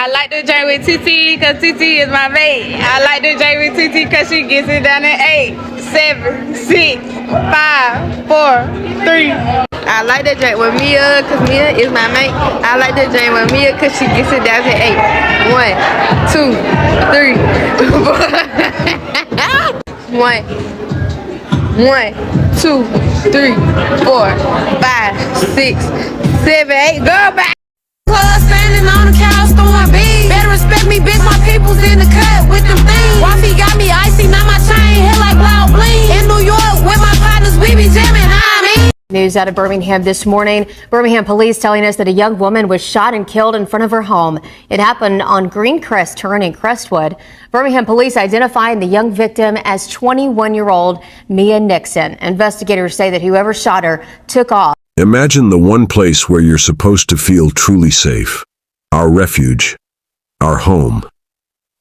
I like to drink with TT because TT is my mate. I like to drink with TT because she gets it down in 8, 7, 6, 5, 4, 3. I like to drink with Mia because Mia is my mate. I like to drink with Mia because she gets it down to 8. 1, 2, 3, 4. 1, 2, 3, 4, 5, 6, 7, 8. Go back. Standing on the couch throwing beats. Better respect me, bitch. My people's in the cut with them things. Wifey got me icy, not my chain. Hit like loud bling. In New York with my partners, we be jamming. I mean. News out of Birmingham this morning. Birmingham police telling us that a young woman was shot and killed in front of her home. It happened on Greencrest Turn in Crestwood. Birmingham police identifying the young victim as 21-year-old Mia Nickson. Investigators say that whoever shot her took off. Imagine the one place where you're supposed to feel truly safe. Our refuge. Our home.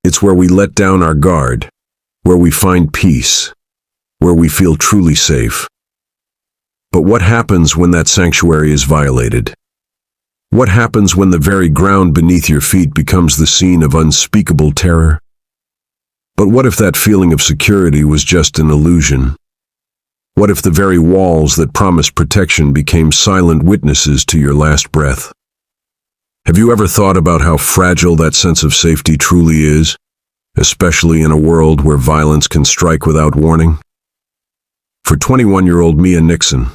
It's where we let down our guard. Where we find peace. Where we feel truly safe. But what happens when that sanctuary is violated? What happens when the very ground beneath your feet becomes the scene of unspeakable terror? But what if that feeling of security was just an illusion? What if the very walls that promised protection became silent witnesses to your last breath? Have you ever thought about how fragile that sense of safety truly is, especially in a world where violence can strike without warning? For 21-year-old Mia Nickson,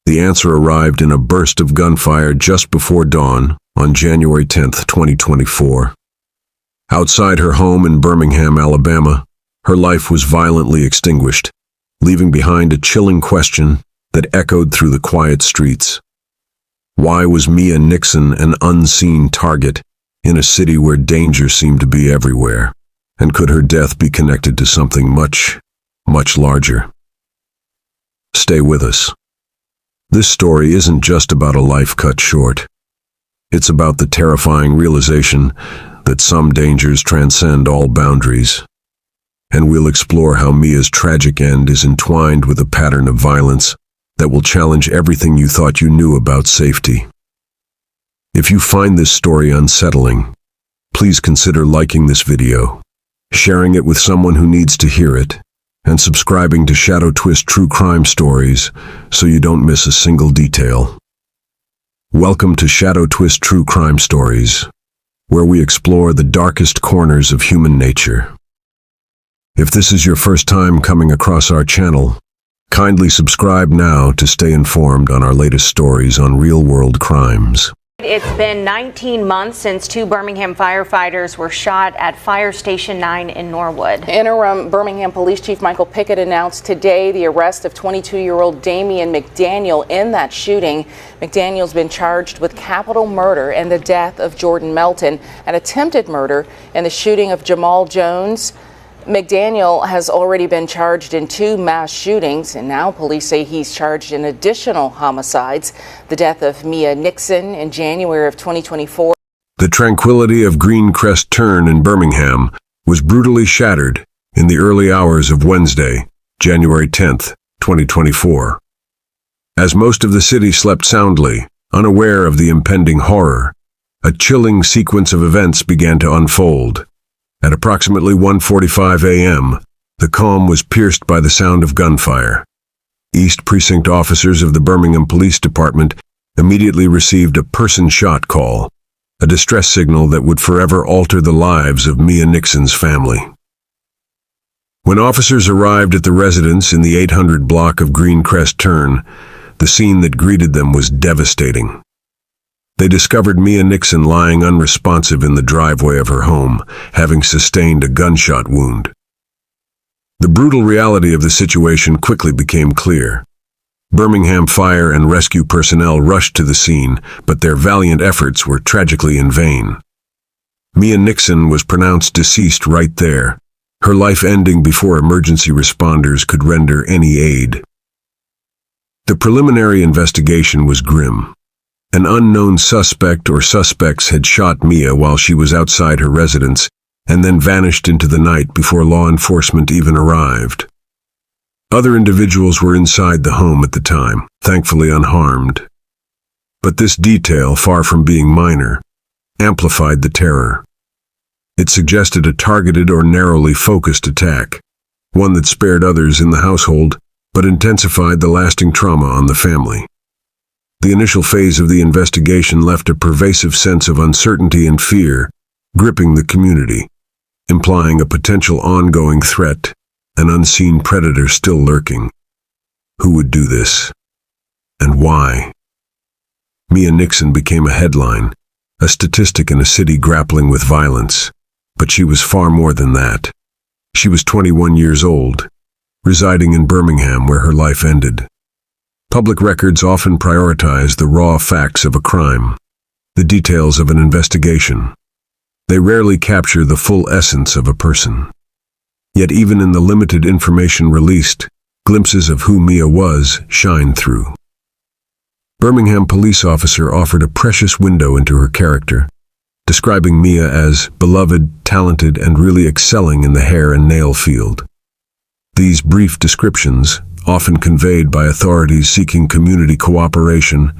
the answer arrived in a burst of gunfire just before dawn on January 10, 2024. Outside her home in Birmingham, Alabama, her life was violently extinguished, leaving behind a chilling question that echoed through the quiet streets. Why was Mia Nickson an unseen target in a city where danger seemed to be everywhere? And could her death be connected to something much, much larger? Stay with us. This story isn't just about a life cut short. It's about the terrifying realization that some dangers transcend all boundaries. And we'll explore how Mia's tragic end is entwined with a pattern of violence that will challenge everything you thought you knew about safety. If you find this story unsettling, please consider liking this video, sharing it with someone who needs to hear it, and subscribing to Shadow Twist True Crime Stories so you don't miss a single detail. Welcome to Shadow Twist True Crime Stories, where we explore the darkest corners of human nature. If this is your first time coming across our channel, kindly subscribe now to stay informed on our latest stories on real-world crimes. It's been 19 months since 2 Birmingham firefighters were shot at Fire Station 9 in Norwood. Interim Birmingham Police Chief Michael Pickett announced today the arrest of 22-year-old Damian McDaniel in that shooting. McDaniel's been charged with capital murder and the death of Jordan Melton, and attempted murder in the shooting of Jamal Jones. McDaniel has already been charged in 2 mass shootings, and now police say he's charged in additional homicides. The death of Mia Nickson in January of 2024. The tranquility of Greencrest Turn in Birmingham was brutally shattered in the early hours of Wednesday, January 10, 2024. As most of the city slept soundly, unaware of the impending horror, a chilling sequence of events began to unfold. At approximately 1:45 a.m., the calm was pierced by the sound of gunfire. East Precinct officers of the Birmingham Police Department immediately received a person-shot call, a distress signal that would forever alter the lives of Mia Nickson's family. When officers arrived at the residence in the 800 block of Greencrest Turn, the scene that greeted them was devastating. They discovered Mia Nickson lying unresponsive in the driveway of her home, having sustained a gunshot wound. The brutal reality of the situation quickly became clear. Birmingham fire and rescue personnel rushed to the scene, but their valiant efforts were tragically in vain. Mia Nickson was pronounced deceased right there, her life ending before emergency responders could render any aid. The preliminary investigation was grim. An unknown suspect or suspects had shot Mia while she was outside her residence and then vanished into the night before law enforcement even arrived. Other individuals were inside the home at the time, thankfully unharmed. But this detail, far from being minor, amplified the terror. It suggested a targeted or narrowly focused attack, one that spared others in the household but intensified the lasting trauma on the family. The initial phase of the investigation left a pervasive sense of uncertainty and fear gripping the community, implying a potential ongoing threat, an unseen predator still lurking. Who would do this? And why? Mia Nickson became a headline, a statistic in a city grappling with violence. But she was far more than that. She was 21 years old, residing in Birmingham where her life ended. Public records often prioritize the raw facts of a crime, the details of an investigation. They rarely capture the full essence of a person. Yet even in the limited information released, glimpses of who Mia was shine through. Birmingham police officer offered a precious window into her character, describing Mia as beloved, talented, and really excelling in the hair and nail field. These brief descriptions, often conveyed by authorities seeking community cooperation,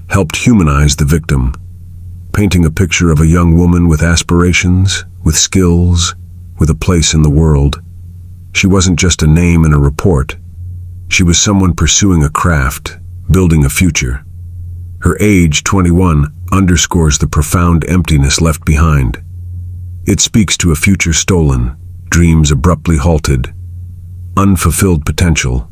helped humanize the victim, painting a picture of a young woman with aspirations, with skills, with a place in the world. She wasn't just a name in a report. She was someone pursuing a craft, building a future. Her age, 21, underscores the profound emptiness left behind. It speaks to a future stolen, dreams abruptly halted, unfulfilled potential.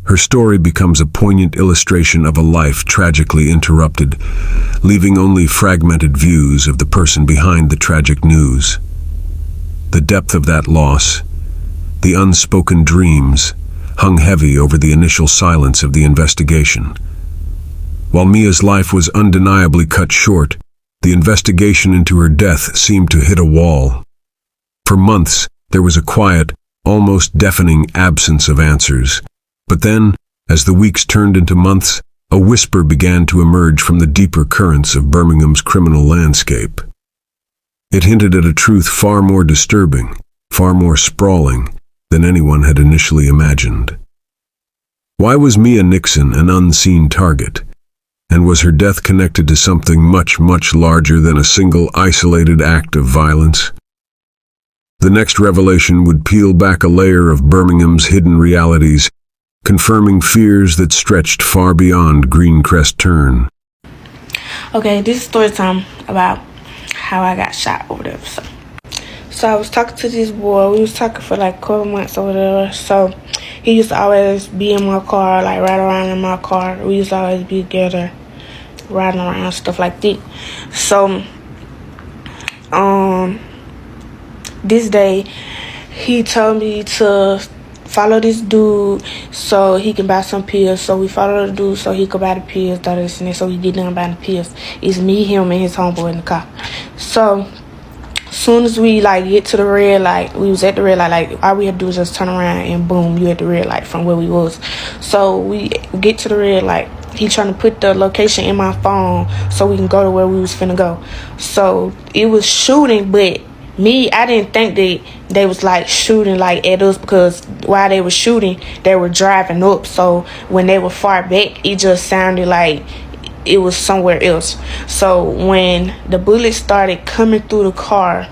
Her story becomes a poignant illustration of a life tragically interrupted, leaving only fragmented views of the person behind the tragic news. The depth of that loss, the unspoken dreams, hung heavy over the initial silence of the investigation. While Mia's life was undeniably cut short, the investigation into her death seemed to hit a wall. For months, there was a quiet, almost deafening absence of answers. But then, as the weeks turned into months, a whisper began to emerge from the deeper currents of Birmingham's criminal landscape. It hinted at a truth far more disturbing, far more sprawling than anyone had initially imagined. Why was Mia Nickson an unseen target? And was her death connected to something much, much larger than a single isolated act of violence? The next revelation would peel back a layer of Birmingham's hidden realities, confirming fears that stretched far beyond Greencrest Turn. Okay, this is story time about how I got shot over there. So I was talking to this boy. We was talking for like a couple months over there. So he used to always be in my car, like ride around in my car. We used to always be together, riding around, stuff like that. So this day he told me to follow this dude so he can buy some pills. So we follow the dude so he could buy the pills, so we get done buying the pills. It's me, him, and his homeboy in the car. So soon as we like get to the red light, we was at the red light, like all we had to do was just turn around and boom, you at the red light from where we was. So we get to the red light. He trying to put the location in my phone so we can go to where we was finna go. So it was shooting, but I didn't think that they was like shooting like at us, because while they were shooting, they were driving up. So when they were far back, it just sounded like it was somewhere else. So when the bullets started coming through the car,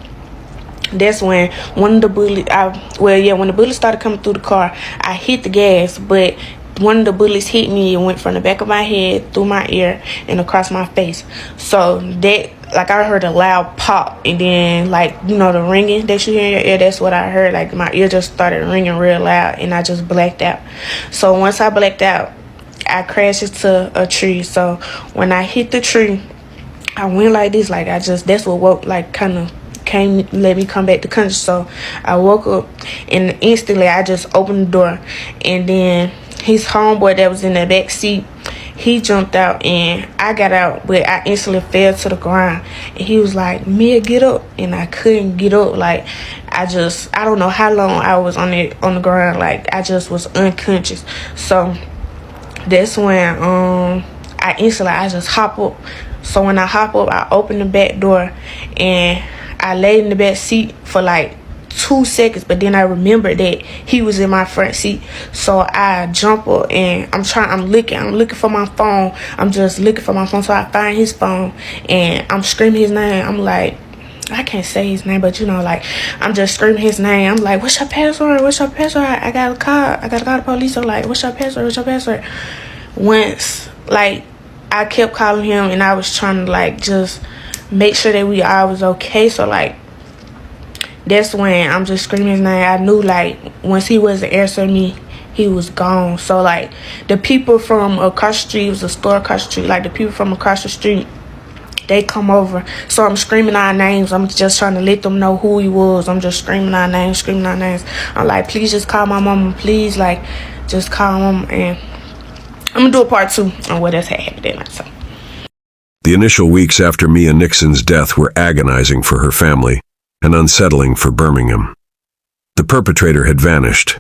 that's when when the bullets started coming through the car, I hit the gas, but one of the bullets hit me. It went from the back of my head through my ear and across my face. So that, like, I heard a loud pop, and then, like, you know, the ringing that you hear in your ear, that's what I heard. Like, my ear just started ringing real loud, and I just blacked out. So once I blacked out, I crashed into a tree. So when I hit the tree, I went like this, like that's what woke, like, kind of let me come back to conscious. So I woke up, and instantly I just opened the door, and then his homeboy that was in the back seat, he jumped out, and I got out, but I instantly fell to the ground. And he was like, "Mia, get up," and I couldn't get up. Like, I don't know how long I was on the ground. Like, I just was unconscious. So that's when I just hop up. So when I hop up, I open the back door, and I laid in the back seat for like 2 seconds, but then I remembered that he was in my front seat. So I jump up and I'm looking for my phone. I'm just looking for my phone. So I find his phone and I'm screaming his name. I'm like, I can't say his name, but like, I'm just screaming his name. I'm like, what's your password? What's your password? I gotta call the police. I'm like, what's your password? What's your password? Once, like, I kept calling him and I was trying to, like, just make sure that we all was okay. So, like, that's when I'm just screaming his name. I knew, like, once he wasn't answering me, he was gone. So, like, the people from across the street, it was a store across the street, like, the people from across the street, they come over. So I'm screaming our names. I'm just trying to let them know who he was. I'm just screaming our names. I'm like, please just call my mama. Please, like, just call mama. And I'm going to do a part 2 on what else had happened that night. So. The initial weeks after Mia Nickson's death were agonizing for her family and unsettling for Birmingham. The perpetrator had vanished.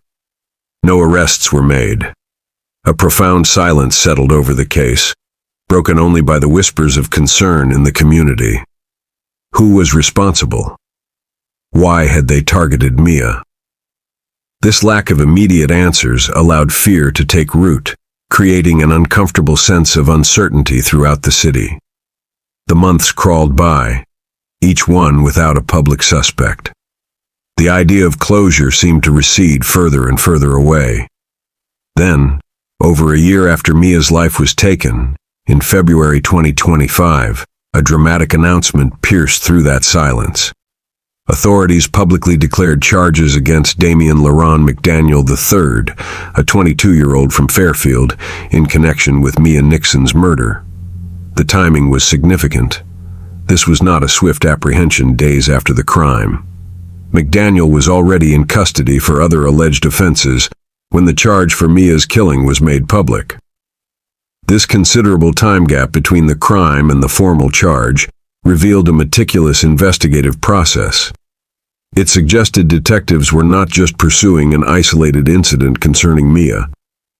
No arrests were made. A profound silence settled over the case, broken only by the whispers of concern in the community. Who was responsible? Why had they targeted Mia? This lack of immediate answers allowed fear to take root, creating an uncomfortable sense of uncertainty throughout the city. The months crawled by, each one without a public suspect. The idea of closure seemed to recede further and further away. Then, over a year after Mia's life was taken, in February 2025, a dramatic announcement pierced through that silence. Authorities publicly declared charges against Damian LaRon McDaniel III, a 22-year-old from Fairfield, in connection with Mia Nickson's murder. The timing was significant. This was not a swift apprehension days after the crime. McDaniel was already in custody for other alleged offenses when the charge for Mia's killing was made public. This considerable time gap between the crime and the formal charge revealed a meticulous investigative process. It suggested detectives were not just pursuing an isolated incident concerning Mia.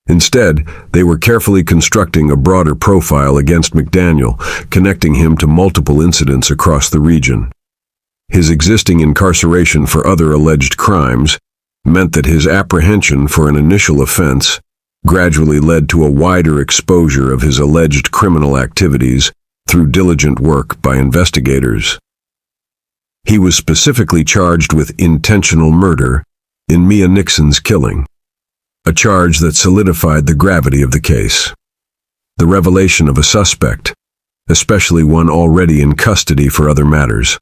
Instead, they were carefully constructing a broader profile against McDaniel, connecting him to multiple incidents across the region. His existing incarceration for other alleged crimes meant that his apprehension for an initial offense gradually led to a wider exposure of his alleged criminal activities through diligent work by investigators. He was specifically charged with intentional murder in Mia Nickson's killing, a charge that solidified the gravity of the case. The revelation of a suspect, especially one already in custody for other matters,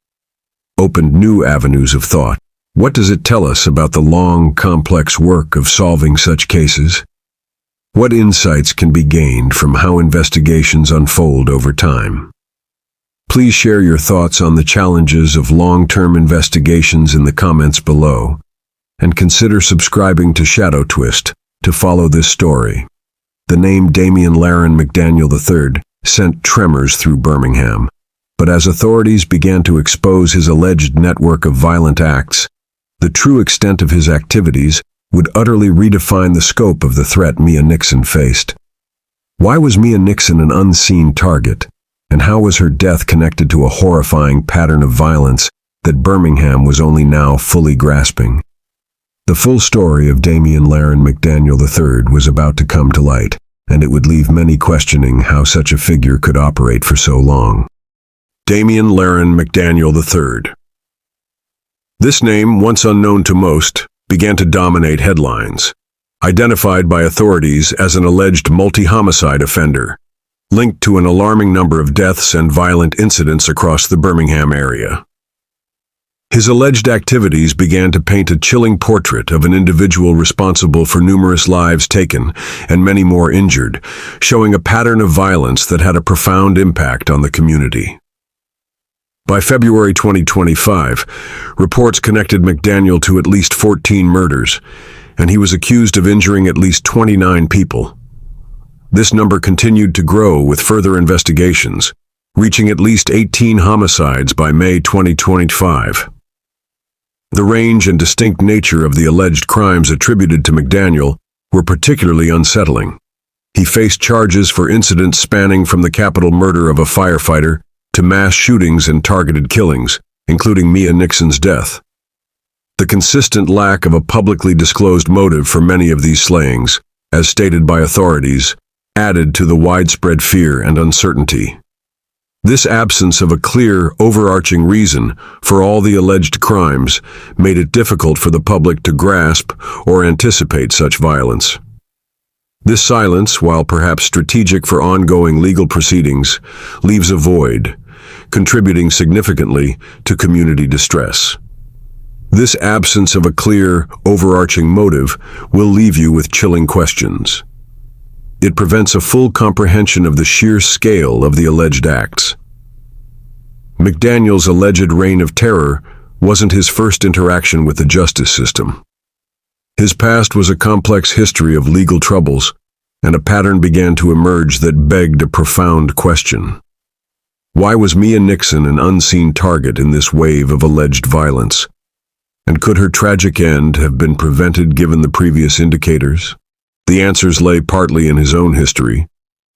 opened new avenues of thought. What does it tell us about the long, complex work of solving such cases? What insights can be gained from how investigations unfold over time? Please share your thoughts on the challenges of long-term investigations in the comments below, and consider subscribing to Shadow Twist to follow this story. The name Damian LaRon McDaniel III sent tremors through Birmingham, but as authorities began to expose his alleged network of violent acts, the true extent of his activities would utterly redefine the scope of the threat Mia Nickson faced. Why was Mia Nickson an unseen target, and how was her death connected to a horrifying pattern of violence that Birmingham was only now fully grasping? The full story of Damian LaRon McDaniel III was about to come to light, and it would leave many questioning how such a figure could operate for so long. Damian LaRon McDaniel III. This name, once unknown to most, began to dominate headlines, identified by authorities as an alleged multi-homicide offender, linked to an alarming number of deaths and violent incidents across the Birmingham area. His alleged activities began to paint a chilling portrait of an individual responsible for numerous lives taken and many more injured, showing a pattern of violence that had a profound impact on the community. By February 2025, reports connected McDaniel to at least 14 murders, and he was accused of injuring at least 29 people. This number continued to grow with further investigations, reaching at least 18 homicides by May 2025. The range and distinct nature of the alleged crimes attributed to McDaniel were particularly unsettling. He faced charges for incidents spanning from the capital murder of a firefighter to mass shootings and targeted killings, including Mia Nickson's death. The consistent lack of a publicly disclosed motive for many of these slayings, as stated by authorities, added to the widespread fear and uncertainty. This absence of a clear, overarching reason for all the alleged crimes made it difficult for the public to grasp or anticipate such violence. This silence, while perhaps strategic for ongoing legal proceedings, leaves a void, contributing significantly to community distress. This absence of a clear, overarching motive will leave you with chilling questions. It prevents a full comprehension of the sheer scale of the alleged acts. McDaniel's alleged reign of terror wasn't his first interaction with the justice system. His past was a complex history of legal troubles, and a pattern began to emerge that begged a profound question. Why was Mia Nickson an unseen target in this wave of alleged violence? And could her tragic end have been prevented given the previous indicators? The answers lay partly in his own history,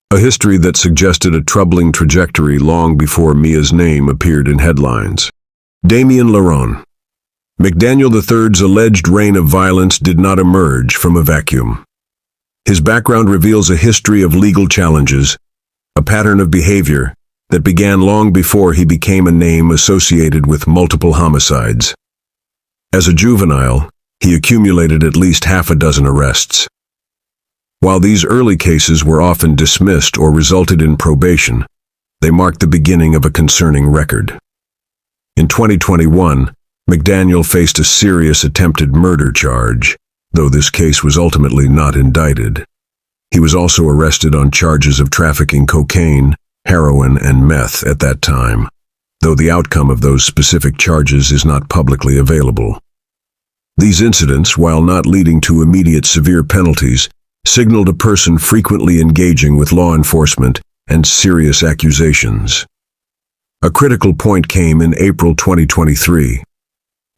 a history that suggested a troubling trajectory long before Mia's name appeared in headlines. Damien Leron. McDaniel III's alleged reign of violence did not emerge from a vacuum. His background reveals a history of legal challenges, a pattern of behavior that began long before he became a name associated with multiple homicides. As a juvenile, he accumulated at least half a dozen arrests. While these early cases were often dismissed or resulted in probation, they marked the beginning of a concerning record. In 2021, McDaniel faced a serious attempted murder charge, though this case was ultimately not indicted. He was also arrested on charges of trafficking cocaine, heroin, and meth at that time, though the outcome of those specific charges is not publicly available. These incidents, while not leading to immediate severe penalties, signaled a person frequently engaging with law enforcement and serious accusations. A critical point came in April 2023.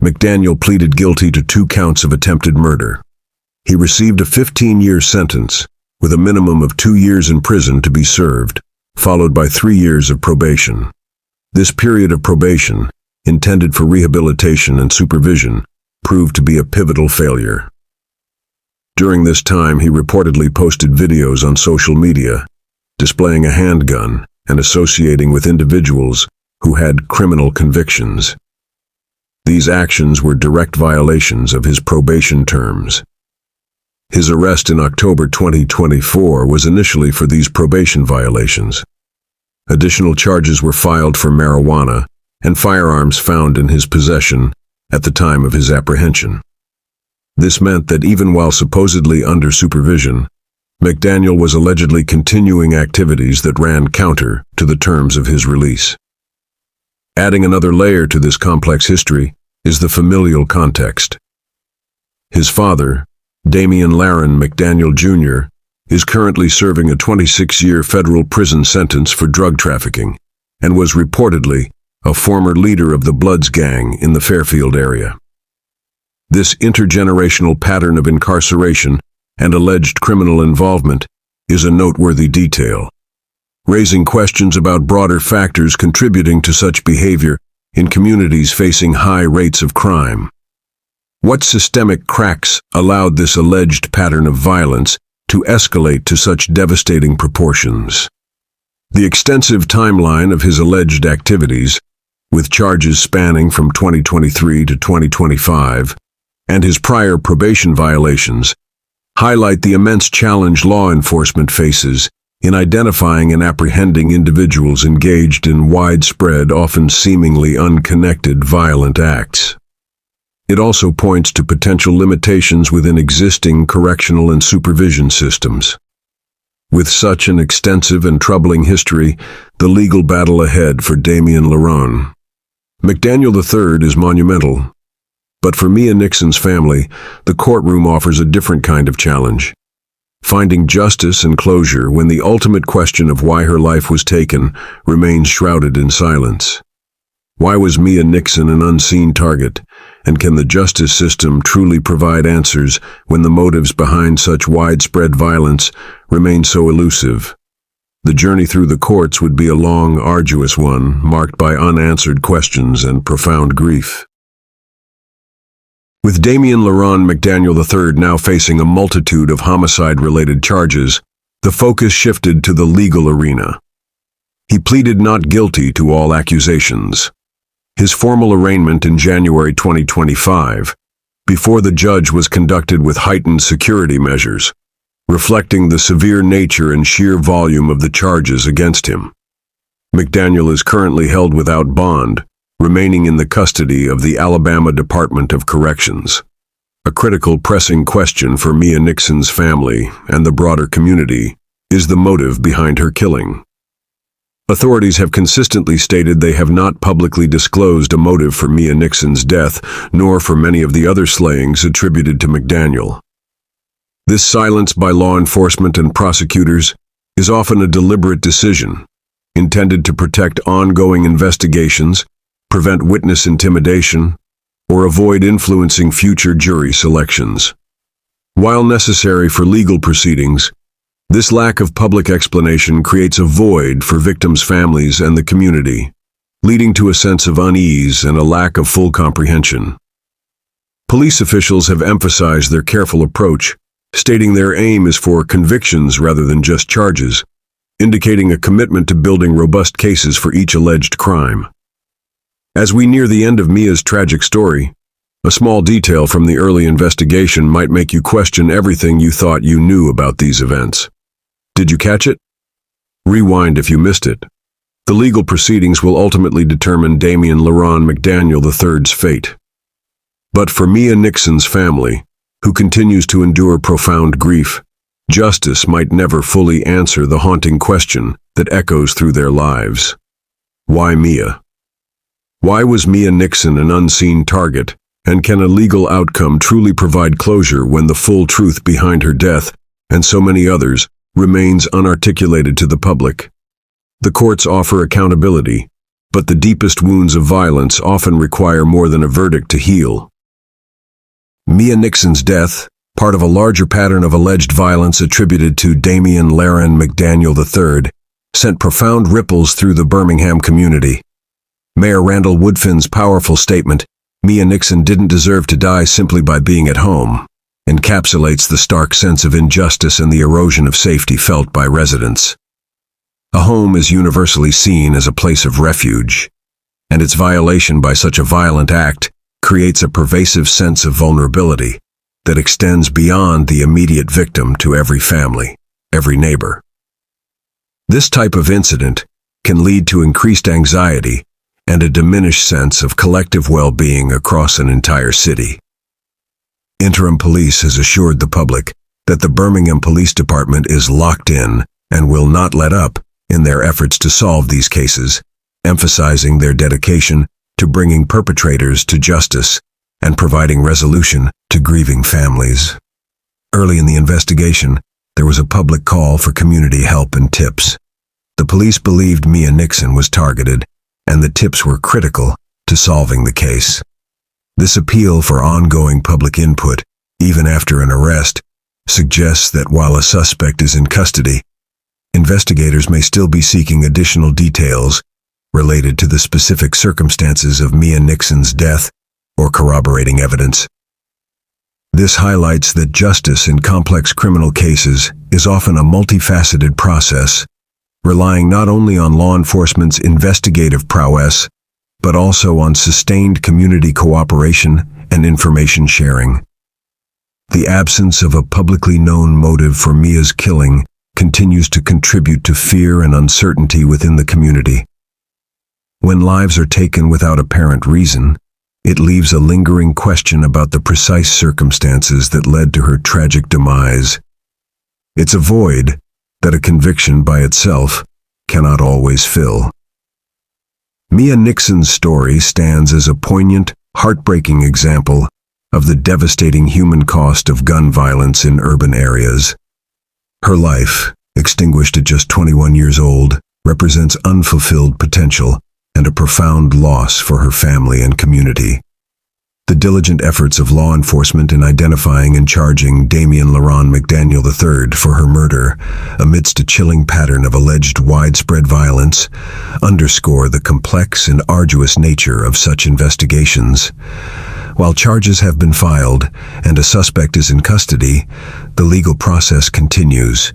McDaniel pleaded guilty to 2 counts of attempted murder. He received a 15-year sentence, with a minimum of 2 years in prison to be served, followed by 3 years of probation. This period of probation, intended for rehabilitation and supervision, proved to be a pivotal failure. During this time, he reportedly posted videos on social media, displaying a handgun and associating with individuals who had criminal convictions. These actions were direct violations of his probation terms. His arrest in October 2024 was initially for these probation violations. Additional charges were filed for marijuana and firearms found in his possession at the time of his apprehension. This meant that even while supposedly under supervision, McDaniel was allegedly continuing activities that ran counter to the terms of his release. Adding another layer to this complex history is the familial context. His father, Damien Laron McDaniel Jr., is currently serving a 26-year federal prison sentence for drug trafficking and was reportedly a former leader of the Bloods gang in the Fairfield area. This intergenerational pattern of incarceration and alleged criminal involvement is a noteworthy detail, raising questions about broader factors contributing to such behavior in communities facing high rates of crime. What systemic cracks allowed this alleged pattern of violence to escalate to such devastating proportions? The extensive timeline of his alleged activities, with charges spanning from 2023 to 2025, and his prior probation violations, highlight the immense challenge law enforcement faces in identifying and apprehending individuals engaged in widespread, often seemingly unconnected, violent acts. It also points to potential limitations within existing correctional and supervision systems. With such an extensive and troubling history, the legal battle ahead for Damien Leron. McDaniel III is monumental. But for Mia Nickson's family, the courtroom offers a different kind of challenge. Finding justice and closure when the ultimate question of why her life was taken remains shrouded in silence. Why was Mia Nickson an unseen target? And can the justice system truly provide answers when the motives behind such widespread violence remain so elusive? The journey through the courts would be a long, arduous one, marked by unanswered questions and profound grief. With Damian Laron McDaniel III now facing a multitude of homicide-related charges, the focus shifted to the legal arena. He pleaded not guilty to all accusations. His formal arraignment in January 2025, before the judge, was conducted with heightened security measures, reflecting the severe nature and sheer volume of the charges against him. McDaniel is currently held without bond, remaining in the custody of the Alabama Department of Corrections. A critical, pressing question for Mia Nickson's family and the broader community is the motive behind her killing. Authorities have consistently stated they have not publicly disclosed a motive for Mia Nickson's death, nor for many of the other slayings attributed to McDaniel. This silence by law enforcement and prosecutors is often a deliberate decision, intended to protect ongoing investigations, prevent witness intimidation, or avoid influencing future jury selections. While necessary for legal proceedings, this lack of public explanation creates a void for victims' families and the community, leading to a sense of unease and a lack of full comprehension. Police officials have emphasized their careful approach, stating their aim is for convictions rather than just charges, indicating a commitment to building robust cases for each alleged crime. As we near the end of Mia's tragic story, a small detail from the early investigation might make you question everything you thought you knew about these events. Did you catch it? Rewind if you missed it. The legal proceedings will ultimately determine Damian Laron McDaniel III's fate. But for Mia Nickson's family, who continues to endure profound grief, justice might never fully answer the haunting question that echoes through their lives. Why Mia? Why was Mia Nickson an unseen target, and can a legal outcome truly provide closure when the full truth behind her death, and so many others, remains unarticulated to the public? The courts offer accountability, but the deepest wounds of violence often require more than a verdict to heal. Mia Nickson's death, part of a larger pattern of alleged violence attributed to Damian Laron McDaniel III, sent profound ripples through the Birmingham community. Mayor Randall Woodfin's powerful statement, "Mia Nickson didn't deserve to die simply by being at home," encapsulates the stark sense of injustice and the erosion of safety felt by residents. A home is universally seen as a place of refuge, and its violation by such a violent act creates a pervasive sense of vulnerability that extends beyond the immediate victim to every family, every neighbor. This type of incident can lead to increased anxiety and a diminished sense of collective well-being across an entire city. Interim Police has assured the public that the Birmingham Police Department is locked in and will not let up in their efforts to solve these cases, emphasizing their dedication to bringing perpetrators to justice and providing resolution to grieving families. Early in the investigation, there was a public call for community help and tips. The police believed Mia Nickson was targeted, and the tips were critical to solving the case. This appeal for ongoing public input, even after an arrest, suggests that while a suspect is in custody, investigators may still be seeking additional details related to the specific circumstances of Mia Nickson's death or corroborating evidence. This highlights that justice in complex criminal cases is often a multifaceted process, relying not only on law enforcement's investigative prowess, but also on sustained community cooperation and information sharing. The absence of a publicly known motive for Mia's killing continues to contribute to fear and uncertainty within the community. When lives are taken without apparent reason, it leaves a lingering question about the precise circumstances that led to her tragic demise. It's a void that a conviction by itself cannot always fill. Mia Nickson's story stands as a poignant, heartbreaking example of the devastating human cost of gun violence in urban areas. Her life, extinguished at just 21 years old, represents unfulfilled potential and a profound loss for her family and community. The diligent efforts of law enforcement in identifying and charging Damian Laron McDaniel III for her murder, amidst a chilling pattern of alleged widespread violence, underscore the complex and arduous nature of such investigations. While charges have been filed and a suspect is in custody, the legal process continues.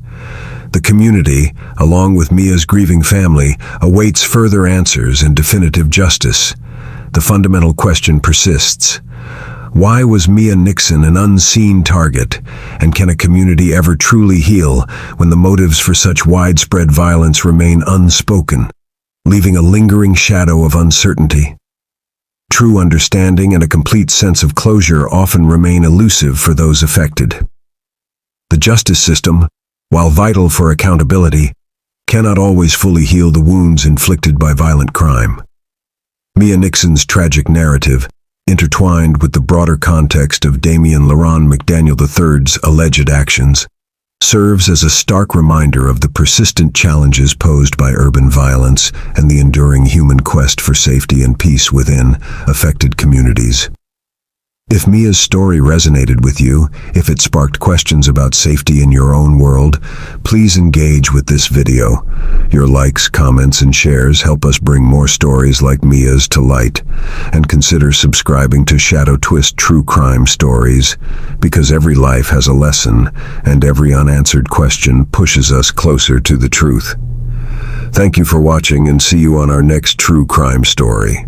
The community, along with Mia's grieving family, awaits further answers and definitive justice. The fundamental question persists. Why was Mia Nickson an unseen target, and can a community ever truly heal when the motives for such widespread violence remain unspoken, leaving a lingering shadow of uncertainty? True understanding and a complete sense of closure often remain elusive for those affected. The justice system, while vital for accountability, cannot always fully heal the wounds inflicted by violent crime. Mia Nickson's tragic narrative, intertwined with the broader context of Damian LaRon McDaniel III's alleged actions, serves as a stark reminder of the persistent challenges posed by urban violence and the enduring human quest for safety and peace within affected communities. If Mia's story resonated with you, if it sparked questions about safety in your own world, please engage with this video. Your likes, comments, and shares help us bring more stories like Mia's to light. And consider subscribing to Shadow Twist True Crime Stories, because every life has a lesson, and every unanswered question pushes us closer to the truth. Thank you for watching, and see you on our next true crime story.